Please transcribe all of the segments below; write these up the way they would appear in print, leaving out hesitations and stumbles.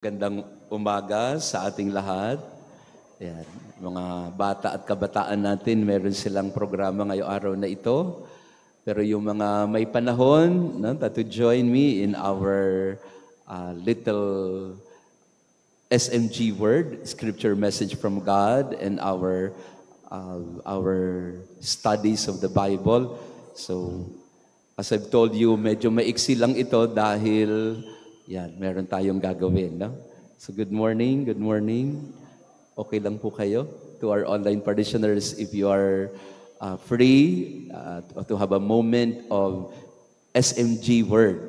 Gandang umaga sa ating lahat. Ayan, mga bata at kabataan natin, meron silang programa ngayong araw na ito. Pero yung mga may panahon, to join me in our little SMG word, scripture message from God, and our studies of the Bible. So, as I've told you, medyo maiksi lang ito dahil yan, meron tayong gagawin. No? So good morning. Okay lang po kayo? To our online parishioners, if you are free to have a moment of SMG Word,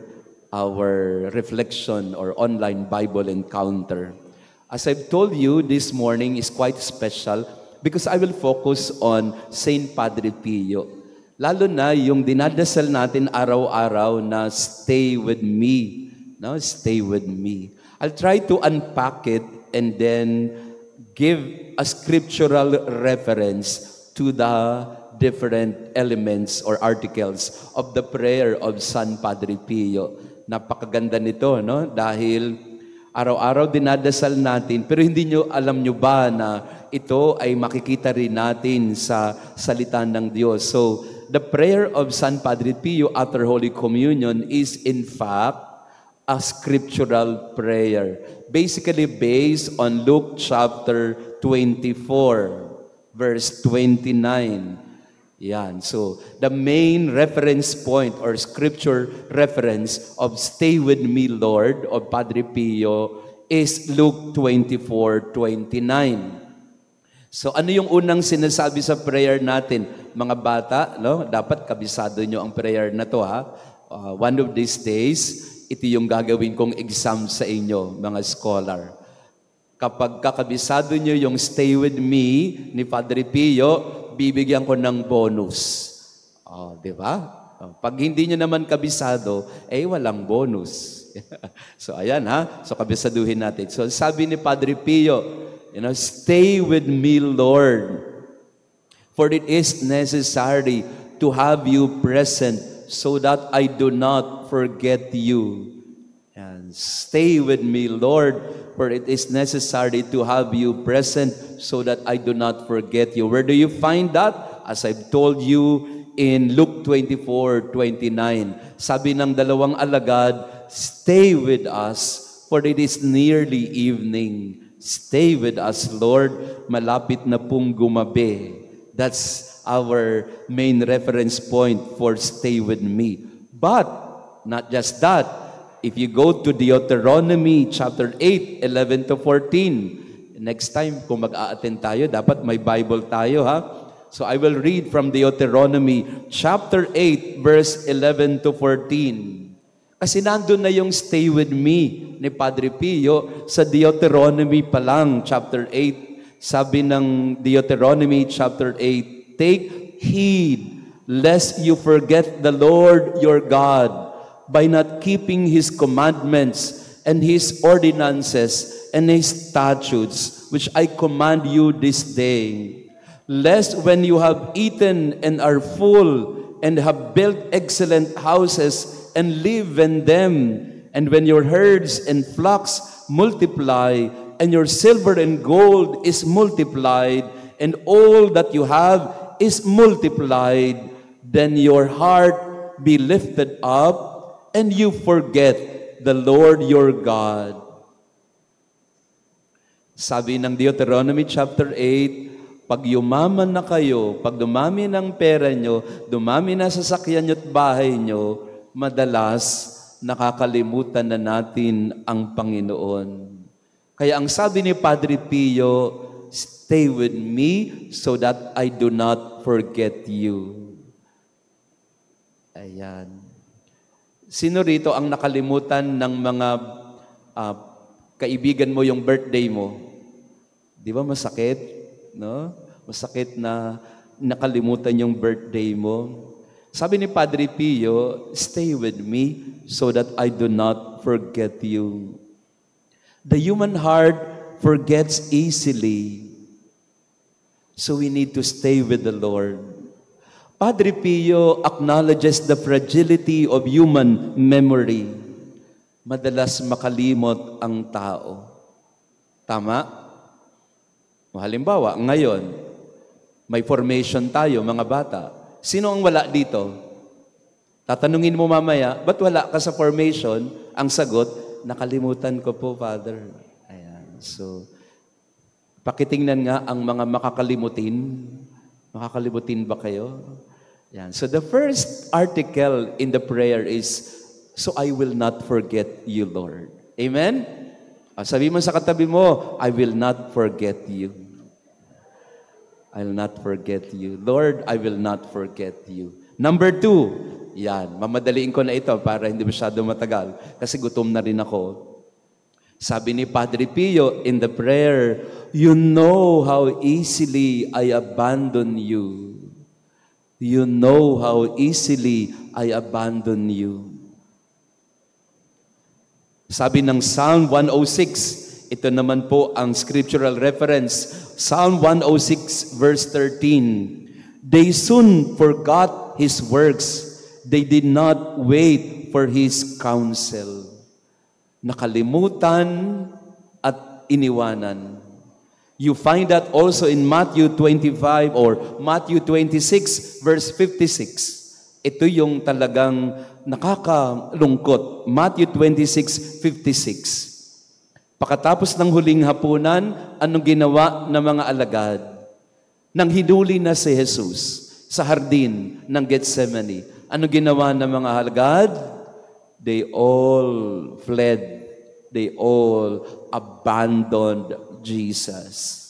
our reflection or online Bible encounter. As I've told you, this morning is quite special because I will focus on Saint Padre Pio. Lalo na yung dinadasal natin araw-araw na stay with me. Now, stay with me. I'll try to unpack it and then give a scriptural reference to the different elements or articles of the prayer of San Padre Pio. Napakaganda nito, no? Dahil araw-araw dinadasal natin, pero alam nyo ba na ito ay makikita rin natin sa salita ng Diyos. So, the prayer of San Padre Pio after Holy Communion is in fact a scriptural prayer, basically based on Luke chapter 24, verse 29. Yan. So, the main reference point or scripture reference of Stay With Me, Lord, of Padre Pio is Luke 24:29. So, ano yung unang sinasabi sa prayer natin? Mga bata, no? Dapat kabisado nyo ang prayer na to, ha? One of these days, ito yung gagawin kong exam sa inyo, mga scholar. Kapag kakabisado nyo yung Stay With Me ni Padre Pio, bibigyan ko ng bonus. Di ba? Pag hindi nyo naman kabisado, walang bonus. So, ayan ha. So, kabisaduhin natin. So, sabi ni Padre Pio, stay with me, Lord, for it is necessary to have you present so that I do not forget you. And stay with me, Lord, for it is necessary to have you present so that I do not forget you. Where do you find that? As I've told you in Luke 24:29. Sabi ng dalawang alagad, stay with us, for it is nearly evening. Stay with us, Lord, malapit na pong gumabi. That's our main reference point for stay with me. But not just that. If you go to Deuteronomy chapter 8, 11 to 14, next time kung mag-a-attend tayo, dapat may Bible tayo, ha? So I will read from Deuteronomy chapter 8, verse 11 to 14. Kasi nandun na yung stay with me ni Padre Pio sa Deuteronomy pa lang, chapter 8. Sabi ng Deuteronomy chapter 8, take heed lest you forget the Lord your God by not keeping His commandments and His ordinances and His statutes, which I command you this day. Lest when you have eaten and are full and have built excellent houses and live in them, and when your herds and flocks multiply and your silver and gold is multiplied and all that you have is multiplied, then your heart be lifted up and you forget the Lord your God. Sabi ng Deuteronomy chapter 8, pag yumaman na kayo, pag dumami ng pera nyo, dumami na sasakyan nyo at bahay nyo, madalas nakakalimutan na natin ang Panginoon. Kaya ang sabi ni Padre Pio, stay with me so that I do not forget you. Ayan. Sino rito ang nakalimutan ng mga kaibigan mo yung birthday mo? Di ba masakit? No? Masakit na nakalimutan yung birthday mo. Sabi ni Padre Pio, stay with me so that I do not forget you. The human heart forgets easily. So we need to stay with the Lord. Padre Pio acknowledges the fragility of human memory. madalas makalimot ang tao. Tama? Halimbawa, ngayon, may formation tayo, mga bata. Sino ang wala dito? Tatanungin mo mamaya, ba't wala ka sa formation? Ang sagot, nakalimutan ko po, Father. Ayan. So, pakitingnan nga ang mga makakalimutin. Makakalimutin ba kayo? Ayan. So, the first article in the prayer is, so I will not forget you, Lord. Amen? Sabi mo sa katabi mo, I will not forget you. I will not forget you. Lord, I will not forget you. Number 2, yan, mamadaliin ko na ito para hindi masyado matagal kasi gutom na rin ako. Sabi ni Padre Pio in the prayer, you know how easily I abandon you. You know how easily I abandon you. Sabi ng Psalm 106, ito naman po ang scriptural reference, Psalm 106 verse 13, they soon forgot His works, they did not wait for His counsel. Nakalimutan at iniwanan. You find that also in Matthew 25 or Matthew 26 verse 56. Ito yung talagang nakakalungkot. Matthew 26:56. Pagkatapos ng huling hapunan, anong ginawa ng mga alagad? Nang hinuli na si Jesus sa hardin ng Gethsemane, anong ginawa ng mga alagad? They all fled. They all abandoned Jesus.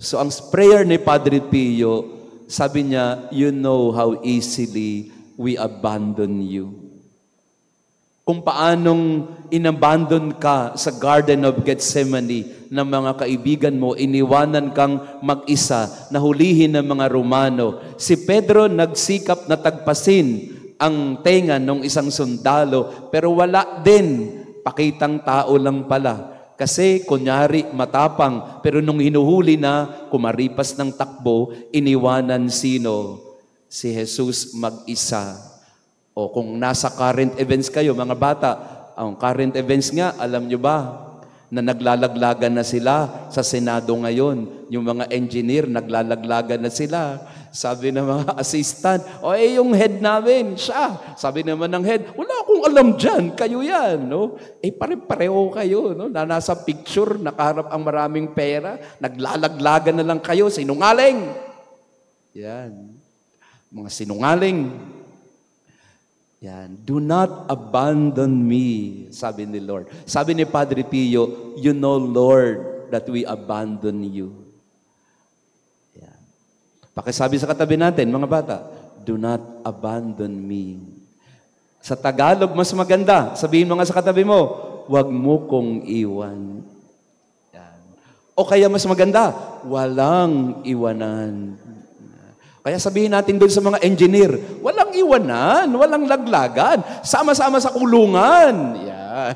So ang prayer ni Padre Pio, sabi niya, you know how easily we abandon you. Kung paanong inabandon ka sa Garden of Gethsemane ng mga kaibigan mo, iniwanan kang mag-isa, nahulihin ng mga Romano. Si Pedro nagsikap na tagpasin ang tenga ng isang sundalo, pero wala din, pakitang tao lang pala. Kasi kunyari matapang, pero nung hinuhuli na, kumaripas ng takbo, iniwanan sino? Si Jesus mag-isa. O kung nasa current events kayo, mga bata, ang current events nga, alam nyo ba, na naglalaglagan na sila sa Senado ngayon. Yung mga engineer, naglalaglagan na sila. Sabi ng mga assistant, yung head namin, siya. Sabi naman ng head, wala akong alam dyan, kayo yan. No? Pare-pareho kayo. No? Na nasa picture, nakaharap ang maraming pera, naglalaglagan na lang kayo, sinungaling. Yan. Mga sinungaling. Yan. Do not abandon me, sabi ni Lord. Sabi ni Padre Pio, you know, Lord, that we abandon you. Yan. Pakisabi sa katabi natin, mga bata, do not abandon me. Sa Tagalog, mas maganda. Sabihin mo nga sa katabi mo, huwag mo kong iwan. Yan. O kaya mas maganda, walang iwanan. Kaya sabihin natin doon sa mga engineer, walang iwanan, walang laglagan, sama-sama sa kulungan. Yan.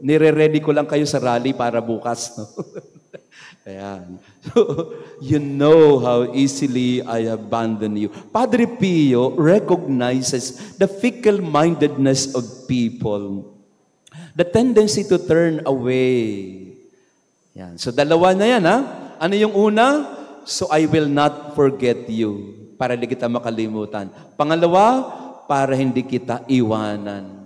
Nire-ready ko lang kayo sa rally para bukas. No? Ayan. So, you know how easily I abandon you. Padre Pio recognizes the fickle-mindedness of people, the tendency to turn away. Yan. So, dalawa na yan, ha? Ano yung una? So I will not forget you, para hindi kita makalimutan. Pangalawa, para hindi kita iwanan.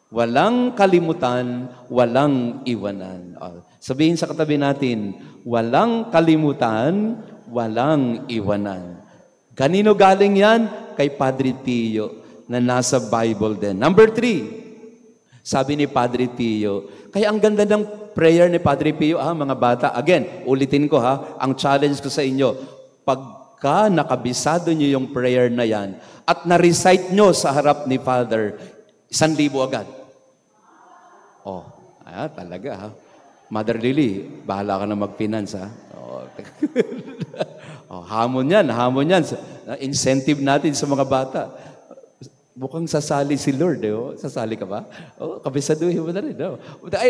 Walang kalimutan, walang iwanan. Sabihin sa katabi natin, walang kalimutan, walang iwanan. Kanino galing yan? Kay Padre Pio, na nasa Bible din. Number 3, sabi ni Padre Pio, kaya ang ganda ng prayer ni Padre Pio, mga bata. Again, ulitin ko ang challenge ko sa inyo. Pagka nakabisado nyo yung prayer na yan, at na-recite nyo sa harap ni Father, 1,000 agad. Talaga Mother Lily, bahala ka na mag-finance hamon yan. Incentive natin sa mga bata. Mukhang sasali si Lord. Sasali ka ba? Kabisaduhin mo na rin.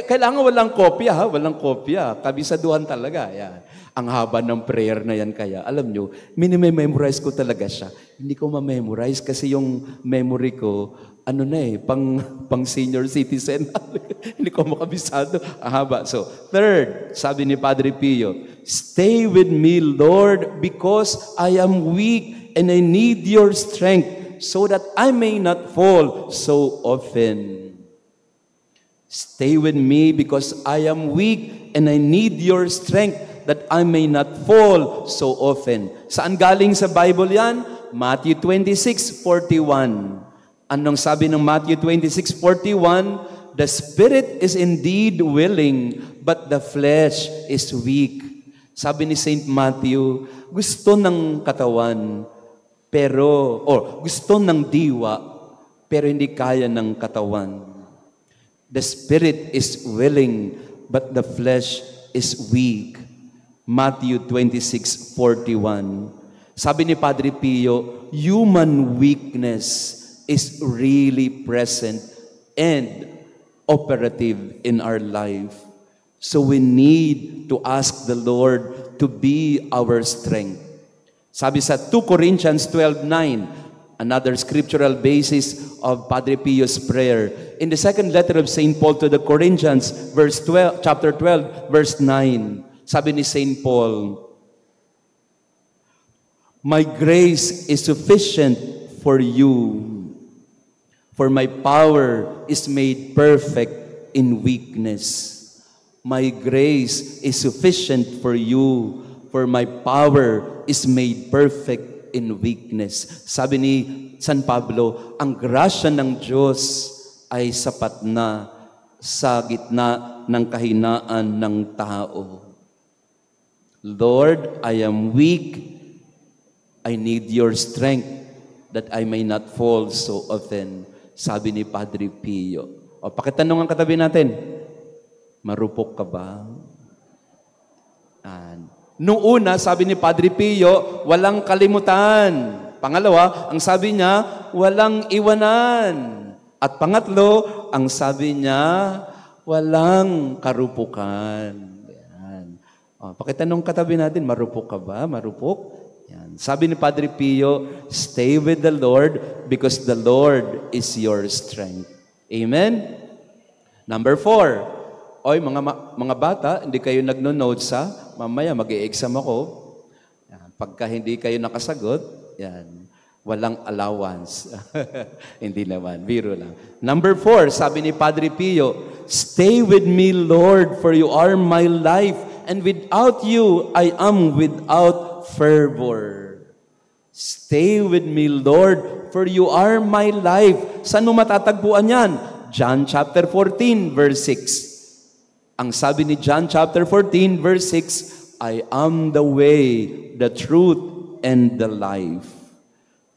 Kailangan walang kopya. Walang kopya. Kabisaduhan talaga. Yan. Ang haba ng prayer na yan kaya. Alam nyo, minimemorize ko talaga siya. Hindi ko ma-memorize kasi yung memory ko ano na eh, pang senior citizen. Hindi ko makabisado. Ahaba. So, third, sabi ni Padre Pio, stay with me, Lord, because I am weak and I need your strength so that I may not fall so often. Stay with me because I am weak and I need your strength that I may not fall so often. Saan galing sa Bible yan? Matthew 26:41. Anong sabi ng Matthew 26:41? The spirit is indeed willing, but the flesh is weak. Sabi ni Saint Matthew, gusto ng katawan, gusto ng diwa, pero hindi kaya ng katawan. The spirit is willing, but the flesh is weak. Matthew 26:41. Sabi ni Padre Pio, human weakness is really present and operative in our life. So we need to ask the Lord to be our strength. Sabi sa 2 Corinthians 12:9, another scriptural basis of Padre Pio's prayer. In the second letter of St. Paul to the Corinthians, chapter 12, verse 9, sabi ni St. Paul, my grace is sufficient for you, for my power is made perfect in weakness. My grace is sufficient for you, for my power is made perfect in weakness. Sabi ni San Pablo, ang grasya ng Diyos ay sapat na sa gitna ng kahinaan ng tao. Lord, I am weak. I need your strength that I may not fall so often. Sabi ni Padre Pio. O, pakitanong ang katabi natin, marupok ka ba? Noong una, sabi ni Padre Pio, walang kalimutan. Pangalawa, ang sabi niya, walang iwanan. At pangatlo, ang sabi niya, walang karupukan. Yan. O, pakitanong katabi natin, marupok ka ba? Marupok? Yan. Sabi ni Padre Pio, stay with the Lord because the Lord is your strength. Amen? Number 4. Oy, mga bata, hindi kayo nagno-notes ha? Mamaya mag-i-exam ako. Yan. Pagka hindi kayo nakasagot, yan, walang allowance. Hindi naman, biro lang. Number 4, sabi ni Padre Pio, stay with me, Lord, for you are my life, and without you, I am without fervor. Stay with me, Lord, for you are my life. Saan mo matatagpuan yan? John chapter 14, verse 6. Ang sabi ni John chapter 14, verse 6, I am the way, the truth, and the life.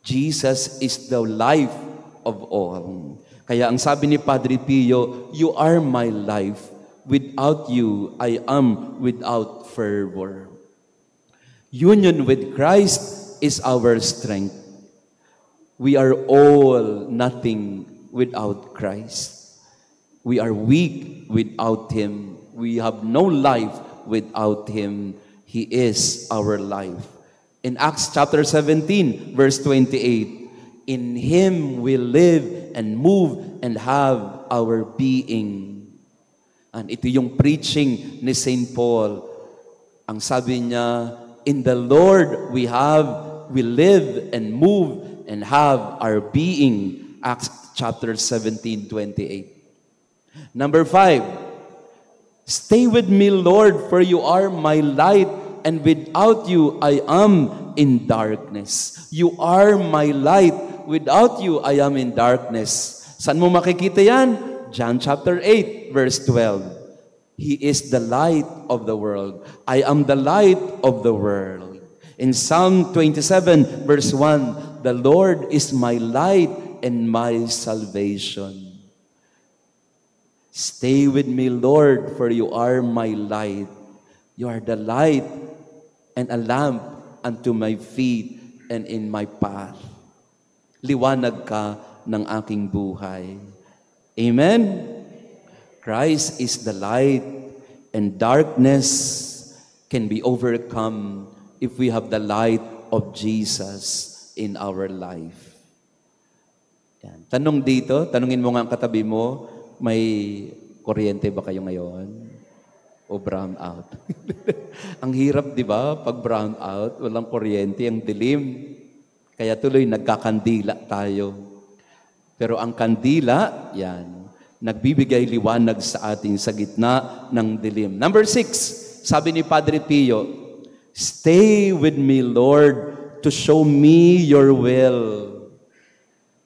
Jesus is the life of all. Kaya ang sabi ni Padre Pio, you are my life. Without you, I am without fervor. Union with Christ is our strength. We are all nothing without Christ. We are weak without Him. We have no life without Him. He is our life. In Acts chapter 17, verse 28, in Him we live and move and have our being. And ito yung preaching ni St. Paul. Ang sabi niya, in the Lord we live and move and have our being. Acts chapter 17, 28. Number 5, stay with me, Lord, for you are my light, and without you I am in darkness. You are my light. Without you I am in darkness. Saan mo makikita yan? John chapter 8, verse 12. He is the light of the world. I am the light of the world. In Psalm 27, verse 1, the Lord is my light and my salvation. Stay with me, Lord, for you are my light. You are the light and a lamp unto my feet and in my path. Liwanag ka ng aking buhay. Amen? Christ is the light, and darkness can be overcome if we have the light of Jesus in our life. Yan. Tanong dito, tanungin mo nga ang katabi mo, may kuryente ba kayo ngayon? O brown out? Ang hirap, di ba? Pag brown out, walang kuryente, ang dilim. Kaya tuloy nagkakandila tayo. Pero ang kandila, yan, nagbibigay liwanag sa atin sa gitna ng dilim. Number 6, sabi ni Padre Pio, stay with me, Lord, to show me your will.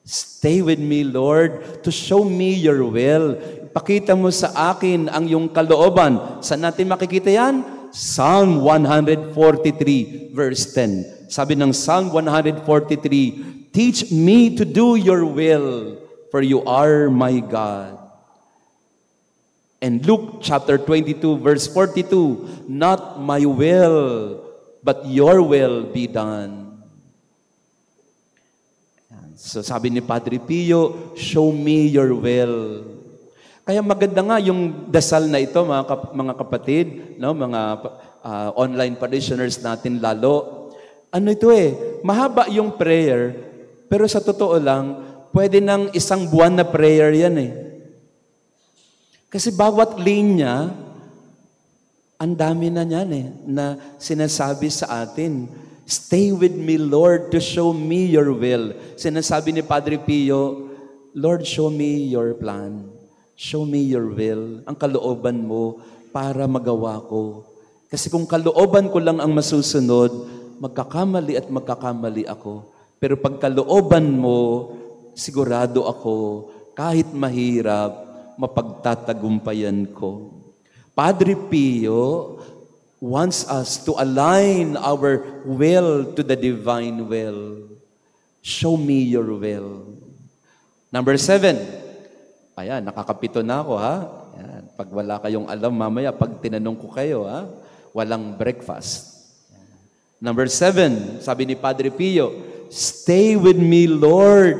Stay with me, Lord, to show me your will. Pakita mo sa akin ang iyong kalooban. Saan natin makikita yan? Psalm 143, verse 10. Sabi ng Psalm 143, teach me to do your will, for you are my God. And Luke chapter 22, verse 42, not my will, but your will be done. So sabi ni Padre Pio, show me your will. Kaya maganda nga yung dasal na ito, mga kapatid, no, mga online parishioners natin lalo. Ano ito mahaba yung prayer, pero sa totoo lang, pwede ng isang buwan na prayer yan Kasi bawat linya, ang dami na niyan na sinasabi sa atin. Stay with me, Lord, to show me your will. Sinasabi ni Padre Pio, Lord, show me your plan. Show me your will, ang kalooban mo para magawa ko. Kasi kung kalooban ko lang ang masusunod, magkakamali at magkakamali ako. Pero pag kalooban mo, sigurado ako, kahit mahirap, mapagtatagumpayan ko. Padre Pio wants us to align our will to the divine will. Show me your will. Number 7. Ayan, nakakapito na ako Ayan, pag wala kayong alam mamaya, pag tinanong ko kayo walang breakfast. Number 7, sabi ni Padre Pio, stay with me, Lord,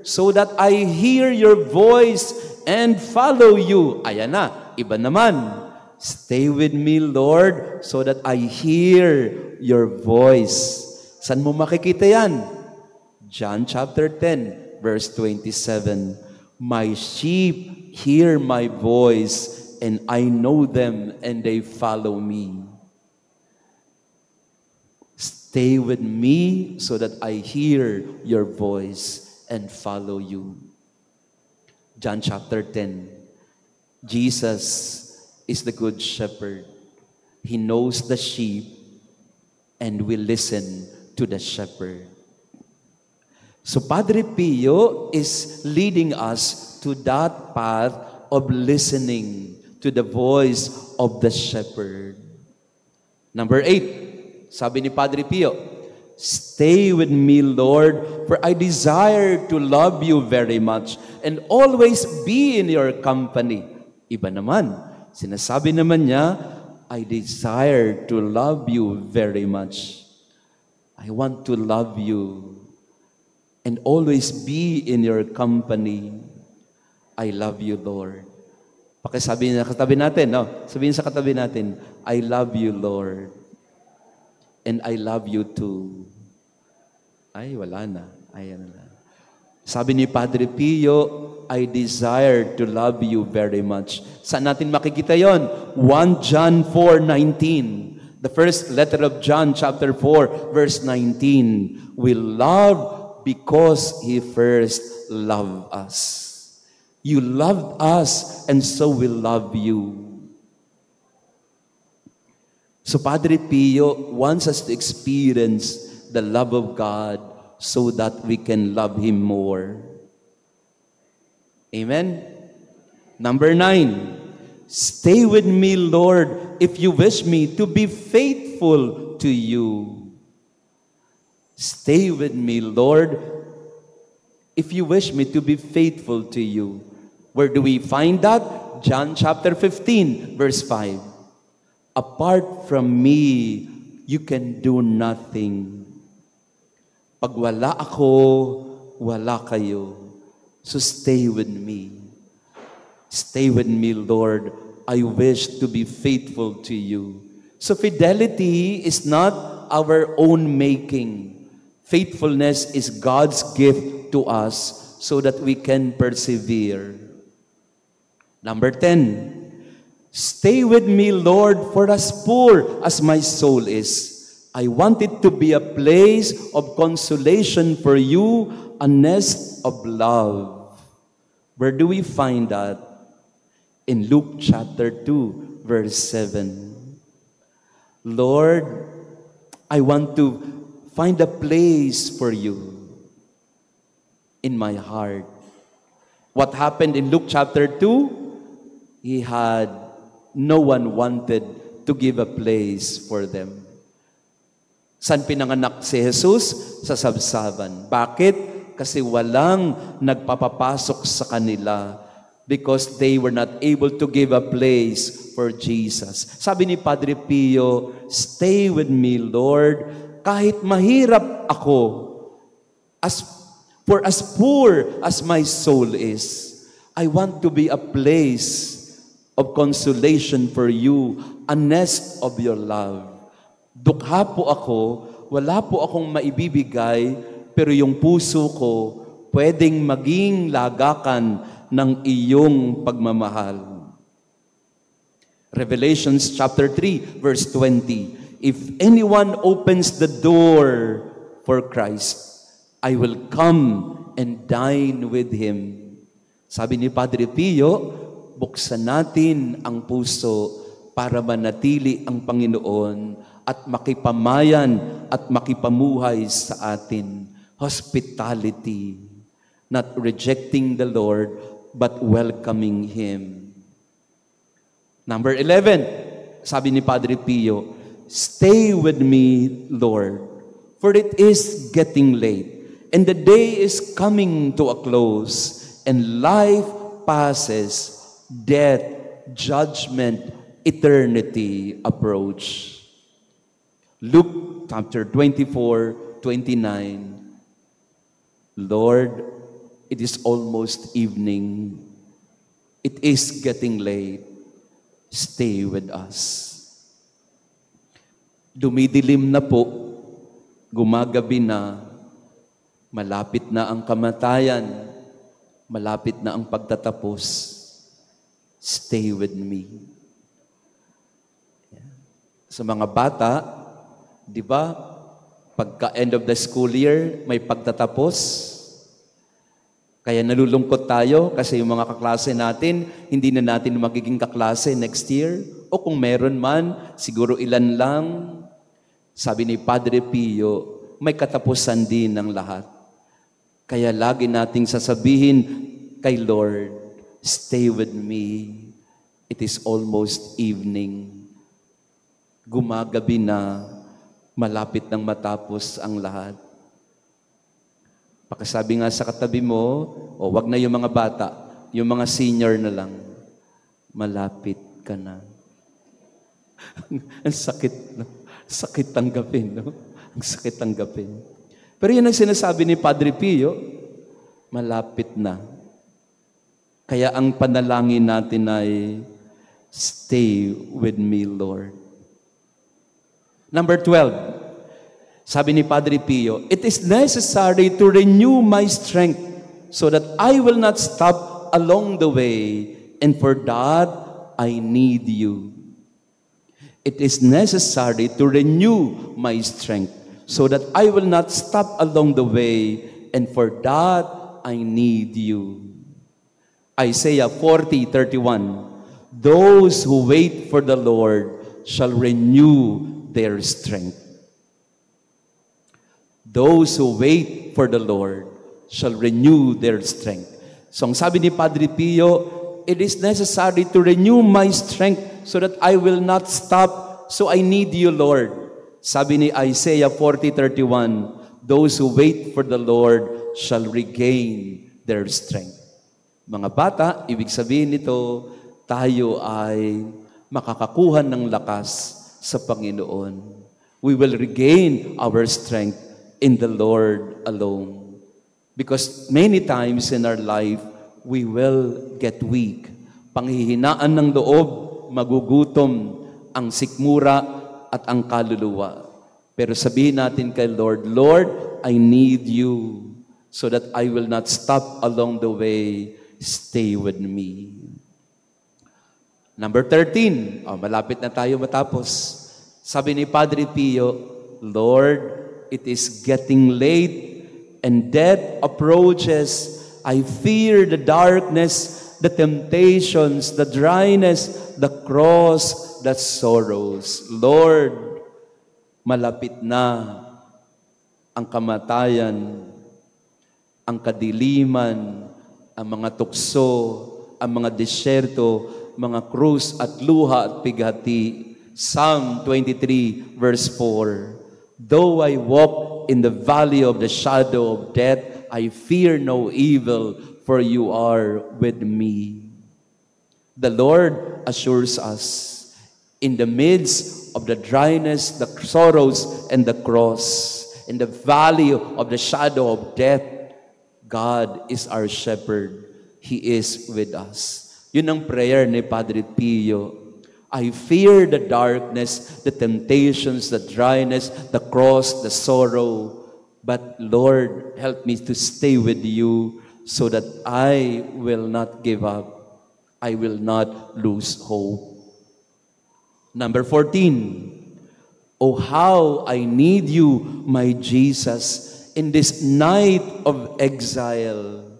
so that I hear your voice and follow you. Ayan na, iba naman. Stay with me, Lord, so that I hear your voice. Saan mo makikita yan? John chapter 10, verse 27. My sheep hear my voice, and I know them, and they follow me. Stay with me so that I hear your voice and follow you. John chapter 10. Jesus is the good shepherd. He knows the sheep, and we listen to the shepherd. So Padre Pio is leading us to that path of listening to the voice of the shepherd. Number 8, sabi ni Padre Pio, stay with me, Lord, for I desire to love you very much and always be in your company. Iba naman, sinasabi naman niya, I desire to love you very much. I want to love you and always be in your company. I love you, Lord. Pakisabihin na katabi natin, sabihin sa katabi natin, I love you, Lord. And I love you too. Ay, wala na. Ayan na. Sabi ni Padre Pio, I desire to love you very much. Saan natin makikita yon? 1 John 4:19. The first letter of John, chapter 4, verse 19. We love because He first loved us. You loved us, and so we love you. So Padre Pio wants us to experience the love of God so that we can love Him more. Amen? Number 9, stay with me, Lord, if you wish me to be faithful to you. Stay with me, Lord, if you wish me to be faithful to you. Where do we find that? John chapter 15, verse 5. Apart from me, you can do nothing. Pag wala ako, wala kayo. So stay with me. Stay with me, Lord. I wish to be faithful to you. So fidelity is not our own making. Faithfulness is God's gift to us so that we can persevere. Number 10, stay with me, Lord, for as poor as my soul is, I want it to be a place of consolation for you, a nest of love. Where do we find that? In Luke chapter 2, verse 7. Lord, I want to find a place for you in my heart. What happened in Luke chapter 2? No one wanted to give a place for them. Saan pinanganak si Jesus? Sa sabsaban. Bakit? Kasi walang nagpapapasok sa kanila because they were not able to give a place for Jesus. Sabi ni Padre Pio, stay with me, Lord, kahit mahirap ako, for as poor as my soul is, I want to be a place of consolation for you, a nest of your love. Dukha po ako, wala po akong maibibigay, pero yung puso ko pwedeng maging lagakan ng iyong pagmamahal. Revelations chapter 3, verse 20. If anyone opens the door for Christ, I will come and dine with him. Sabi ni Padre Pio, buksan natin ang puso para manatili ang Panginoon at makipamayan at makipamuhay sa atin. Hospitality, not rejecting the Lord, but welcoming Him. Number 11, sabi ni Padre Pio, stay with me, Lord, for it is getting late, and the day is coming to a close, and life passes, death, judgment, eternity approach. Luke chapter 24:29. Lord, it is almost evening. It is getting late. Stay with us. Dumidilim na po, gumagabi na, malapit na ang kamatayan, malapit na ang pagtatapos. Stay with me. Sa mga bata, di ba, pagka end of the school year, may pagtatapos. Kaya nalulungkot tayo kasi yung mga kaklase natin, hindi na natin magiging kaklase next year. O kung meron man, siguro ilan lang. Sabi ni Padre Pio, may katapusan din ng lahat. Kaya lagi nating sasabihin kay Lord, stay with me. It is almost evening. Gumagabi na, malapit nang matapos ang lahat. Pakasabi nga sa katabi mo, o wag na yung mga bata, yung mga senior na lang, malapit ka na. Ang sakit, no? Sakit tanggapin, no? Ang sakit tanggapin. Pero yun ang sinasabi ni Padre Pio, malapit na. Kaya ang panalangin natin ay, stay with me, Lord. Number 12, sabi ni Padre Pio, it is necessary to renew my strength so that I will not stop along the way, and for that, I need you. It is necessary to renew my strength so that I will not stop along the way, and for that, I need you. Isaiah 40:31, those who wait for the Lord shall renew their strength. Those who wait for the Lord shall renew their strength. So ang sabi ni Padre Pio, it is necessary to renew my strength so that I will not stop. So I need you, Lord. Sabi ni Isaiah 40:31, those who wait for the Lord shall regain their strength. Mga bata, ibig sabihin nito, tayo ay makakakuha ng lakas sa Panginoon. We will regain our strength in the Lord alone. Because many times in our life, we will get weak. Panghihinaan ng loob, magugutom ang sikmura at ang kaluluwa. Pero sabihin natin kay Lord, Lord, I need you. so that I will not stop along the way. Stay with me. Number 13. Malapit na tayo matapos. Sabi ni Padre Pio, Lord, it is getting late and death approaches. I fear the darkness, the temptations, the dryness, the cross, the sorrows. Lord, malapit na ang kamatayan, ang kadiliman, ang mga tukso, ang mga disyerto, mga krus at luha at pighati. Psalm 23 verse 4. Though I walk in the valley of the shadow of death, I fear no evil, for you are with me. The Lord assures us, in the midst of the dryness, the sorrows, and the cross, in the valley of the shadow of death, God is our shepherd. He is with us. Yun ang prayer ni Padre Pio. I fear the darkness, the temptations, the dryness, the cross, the sorrow. But Lord, help me to stay with you so that I will not give up. I will not lose hope. Number 14. Oh, how I need you, my Jesus, in this night of exile.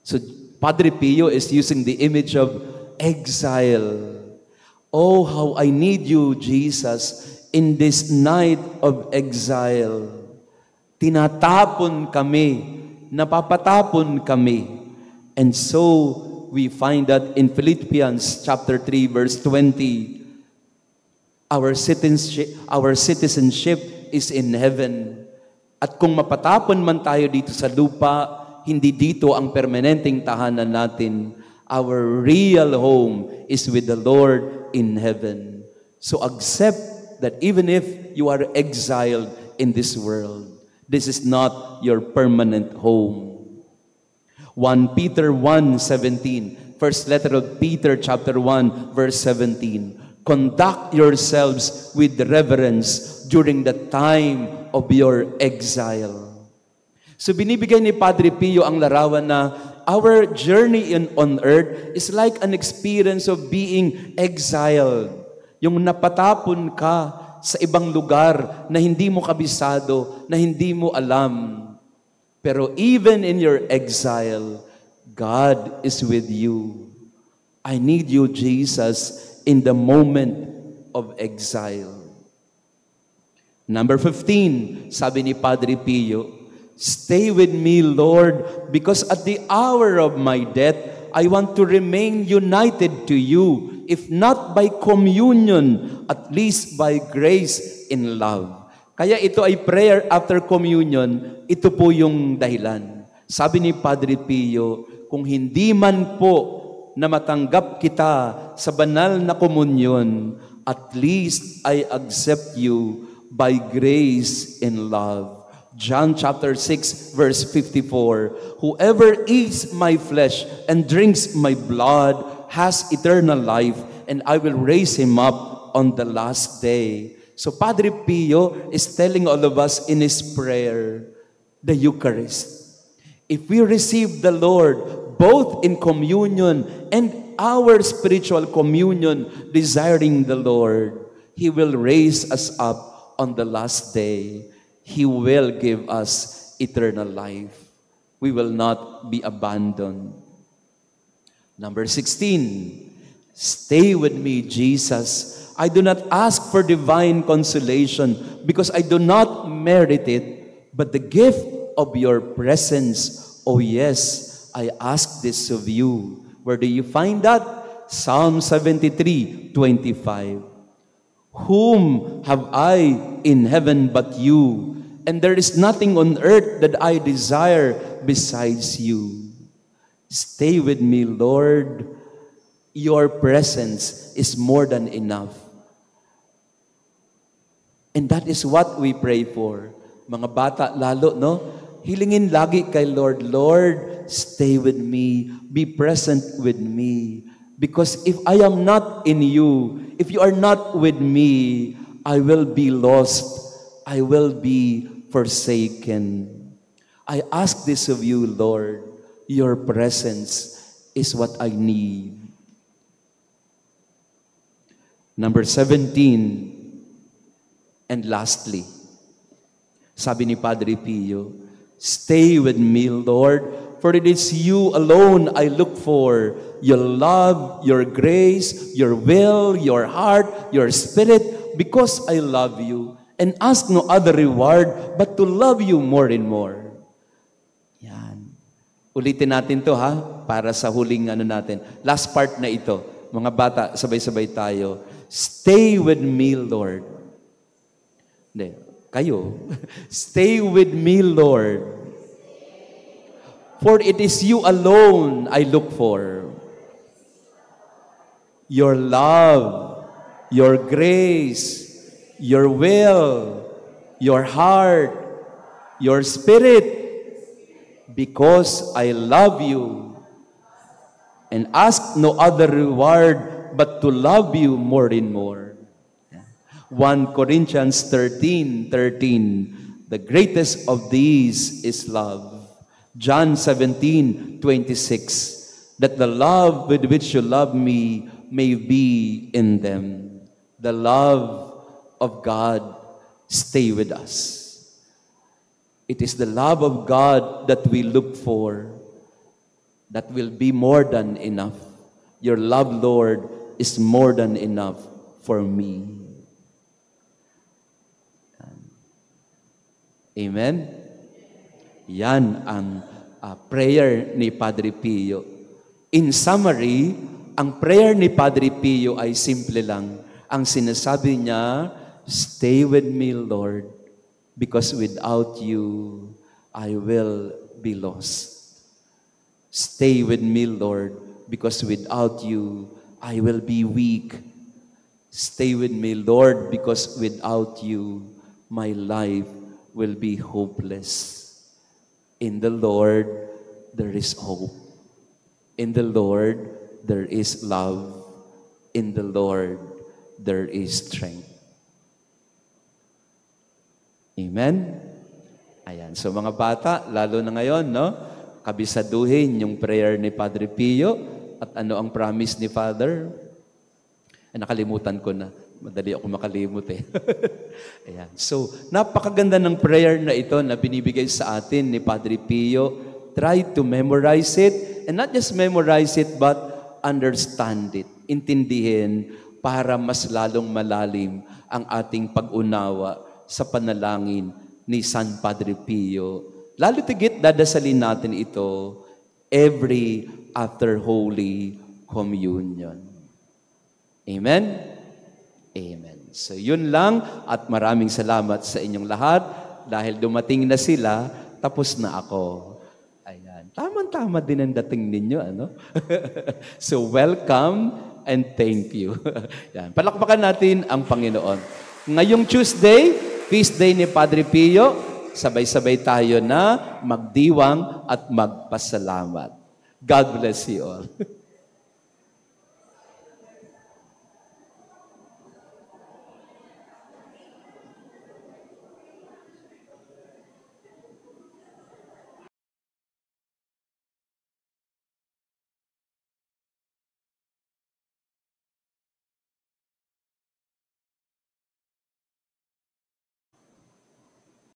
So Padre Pio is using the image of exile. Oh, how I need you, Jesus, in this night of exile. Tinatapon kami, napapatapon kami. And so, we find that in Philippians chapter 3, verse 20, our citizenship is in heaven. At kung mapatapon man tayo dito sa lupa, hindi dito ang permanenteng tahanan natin. Our real home is with the Lord in heaven. So accept that even if you are exiled in this world, this is not your permanent home. 1 Peter 1:17, first letter of Peter chapter 1 verse 17. Conduct yourselves with reverence during the time of your exile. So binibigay ni Padre Pio ang larawan na our journey on earth is like an experience of being exiled. Yung napatapon ka sa ibang lugar na hindi mo kabisado, na hindi mo alam. Pero even in your exile, God is with you. I need you, Jesus, in the moment of exile. Number 15, sabi ni Padre Pio, stay with me, Lord, because at the hour of my death, I want to remain united to you, if not by communion, at least by grace in love. Kaya ito ay prayer after communion, ito po yung dahilan. Sabi ni Padre Pio, kung hindi man po na matanggap kita sa banal na komunyon, at least I accept you by grace in love. John chapter 6 verse 54, whoever eats my flesh and drinks my blood has eternal life, and I will raise him up on the last day. So Padre Pio is telling all of us in his prayer, the Eucharist. If we receive the Lord both in communion and our spiritual communion, desiring the Lord, He will raise us up on the last day. He will give us eternal life. We will not be abandoned. Number 16, stay with me, Jesus. I do not ask for divine consolation because I do not merit it, but the gift of your presence. Oh yes, I ask this of you. Where do you find that? Psalm 73:25. Whom have I in heaven but you? And there is nothing on earth that I desire besides you. Stay with me, Lord. Your presence is more than enough. And that is what we pray for. Mga bata lalo, no? Hilingin lagi kay Lord, Lord, stay with me. Be present with me. Because if I am not in you, if you are not with me, I will be lost. I will be forsaken. I ask this of you, Lord. Your presence is what I need. Number 17, and lastly, sabi ni Padre Pio, stay with me, Lord, for it is you alone I look for. Your love, your grace, your will, your heart, your spirit, because I love you and ask no other reward but to love you more and more. Yan. Ulitin natin to ha, para sa huling natin. Last part na ito. Mga bata, sabay-sabay tayo. Stay with me, Lord. Hindi, kayo. Stay with me, Lord. For it is you alone I look for. Your love, your grace, your will, your heart, your spirit, because I love you and ask no other reward but to love you more and more. 1 Corinthians 13:13, the greatest of these is love. John 17:26, that the love with which you love me may be in them. The love of God stay with us. It is the love of God that we look for that will be more than enough. Your love, Lord, is more than enough for me. Amen? Yan ang prayer ni Padre Pio. In summary, ang prayer ni Padre Pio ay simple lang. Ang sinasabi niya, stay with me, Lord, because without you, I will be lost. Stay with me, Lord, because without you, I will be weak. Stay with me, Lord, because without you, my life will be hopeless. In the Lord, there is hope. In the Lord, there is love. In the Lord, there is strength. Amen? Ayan. So mga bata, lalo na ngayon, no? Kabisaduhin yung prayer ni Padre Pio at ano ang promise ni Father. Ay, nakalimutan ko na. Madali ako makalimot eh. Ayan. So, napakaganda ng prayer na ito na binibigay sa atin ni Padre Pio. Try to memorize it. And not just memorize it, but understand it. Intindihin para mas lalong malalim ang ating pag-unawa sa panalangin ni San Padre Pio. Lalo tigit, dadasalin natin ito every after Holy Communion. Amen? Amen. So yun lang at maraming salamat sa inyong lahat dahil dumating na sila, tapos na ako. Ayan. Tama-tama din ang dating ninyo, ano? So welcome and thank you. Yan. Palakpakan natin ang Panginoon. Ngayong Tuesday, feast day ni Padre Pio, sabay-sabay tayo na magdiwang at magpasalamat. God bless you all.